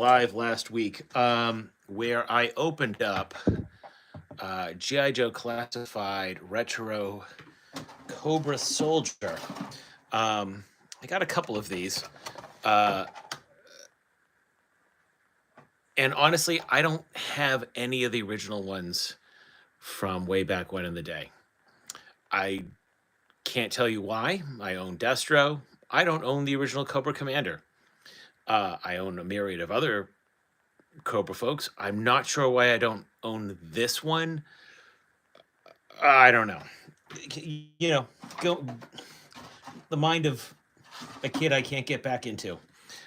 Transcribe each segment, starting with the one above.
live last week, where I opened up G.I. Joe Classified Retro Cobra Soldier. I got a couple of these. Uh, and honestly, I don't have any of the original ones from way back when in the day. I can't tell you why. I own Destro. I don't own the original Cobra Commander. I own a myriad of other Cobra folks. I'm not sure why I don't own this one. I don't know. You know, go the mind of a kid I can't get back into.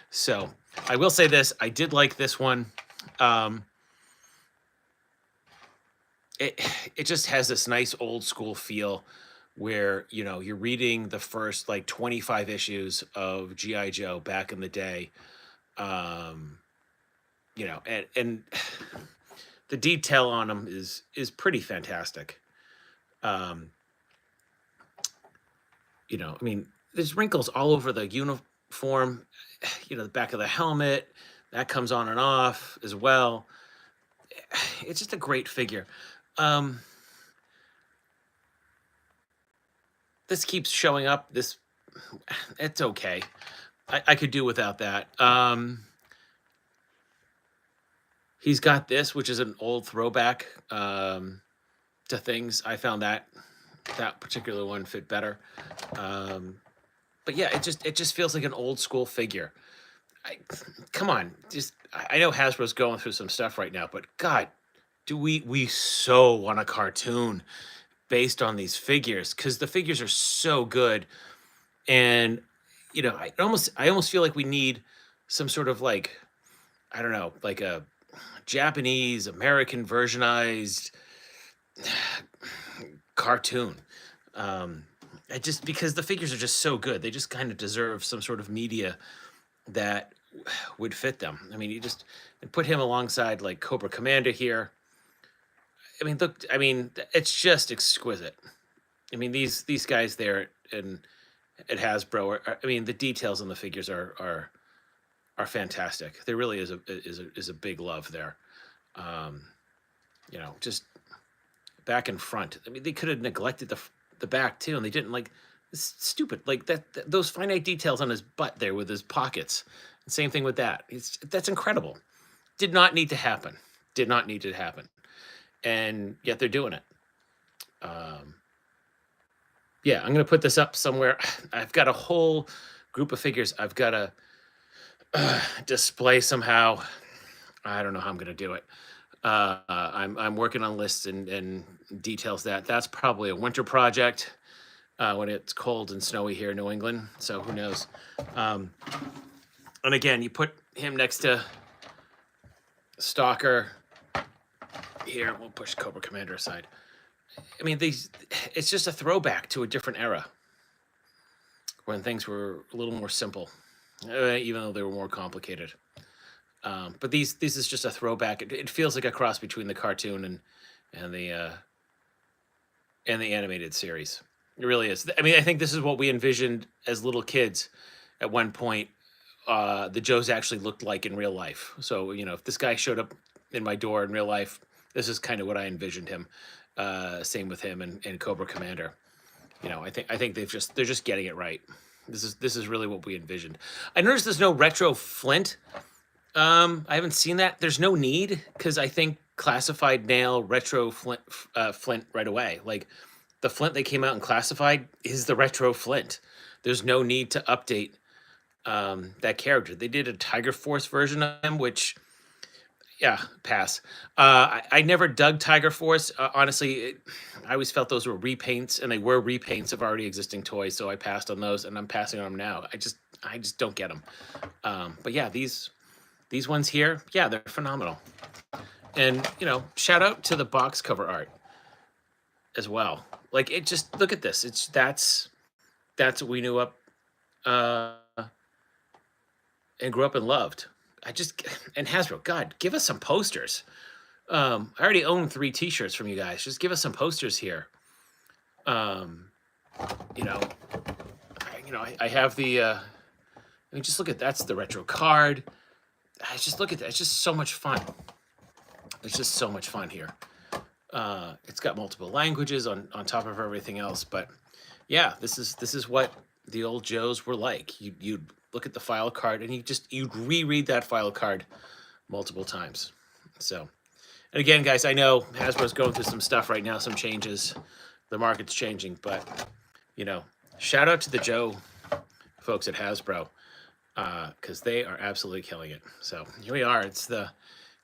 So I will say this: I did like this one. It just has this nice old school feel, where you're reading the first like 25 issues of GI Joe back in the day. And the detail on them is pretty fantastic. I mean, there's wrinkles all over the uniform, the back of the helmet, that comes on and off as well. It's just a great figure. This keeps showing up. It's okay. I could do without that. He's got this, which is an old throwback to things. I found that particular one fit better. But yeah, it just feels like an old school figure. Come on, I know Hasbro's going through some stuff right now, but God, do we so want a cartoon based on these figures, because the figures are so good. And I almost feel like we need some sort of, like, I don't know, like a Japanese American versionized cartoon. Because the figures are just so good, they just kind of deserve some sort of media that would fit them. I mean, you just put him alongside like Cobra Commander here. I mean, look, it's just exquisite. I mean, these guys there and at Hasbro the details on the figures are fantastic. There really is a big love there. Just back and front. I mean, they could have neglected the back too, and they didn't. Like, it's stupid. Like those finite details on his butt there with his pockets. Same thing with that. That's incredible. Did not need to happen. Did not need to happen. And yet they're doing it. Yeah, I'm going to put this up somewhere. I've got a whole group of figures I've got to display somehow. I don't know how I'm going to do it. I'm working on lists and details. That's probably a winter project when it's cold and snowy here in New England. So who knows? And again, you put him next to Stalker. Here, we'll push Cobra Commander aside. I mean, it's just a throwback to a different era when things were a little more simple, even though they were more complicated. But this is just a throwback. It feels like a cross between the cartoon and the animated series. It really is. I mean, I think this is what we envisioned as little kids at one point. The Joes actually looked like in real life. So if this guy showed up in my door in real life, this is kind of what I envisioned him. Same with him and Cobra Commander. I think they're just getting it right. This is really what we envisioned. I noticed there's no retro Flint. I haven't seen that. There's no need, because I think Classified nail retro Flint right away. Like, the Flint they came out in Classified is the retro Flint. There's no need to update that character. They did a Tiger Force version of him, which, yeah, pass. I never dug Tiger Force. Honestly, I always felt those were repaints, and they were repaints of already existing toys, so I passed on those, and I'm passing on them now. I just don't get them. But yeah, these ones here, yeah, they're phenomenal. And shout out to the box cover art as well. Like, it just, look at this. That's what we knew up and grew up and loved. And Hasbro, God, give us some posters. I already own 3 T-shirts from you guys. Just give us some posters here. I have the. I mean, just look at that's the retro card. I just look at that. It's just so much fun. It's just so much fun here. It's got multiple languages on top of everything else, but yeah, this is what the old Joes were like. You'd look at the file card and you'd reread that file card multiple times. So, and again, guys, I know Hasbro's going through some stuff right now, some changes. The market's changing, but you know, shout out to the Joe folks at Hasbro because they are absolutely killing it. So here we are. It's the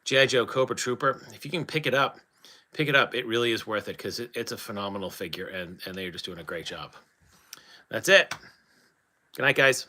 G.I. Joe Cobra Trooper. If you can pick it up, pick it up. It really is worth it because it's a phenomenal figure, and they're just doing a great job. That's it. Good night, guys.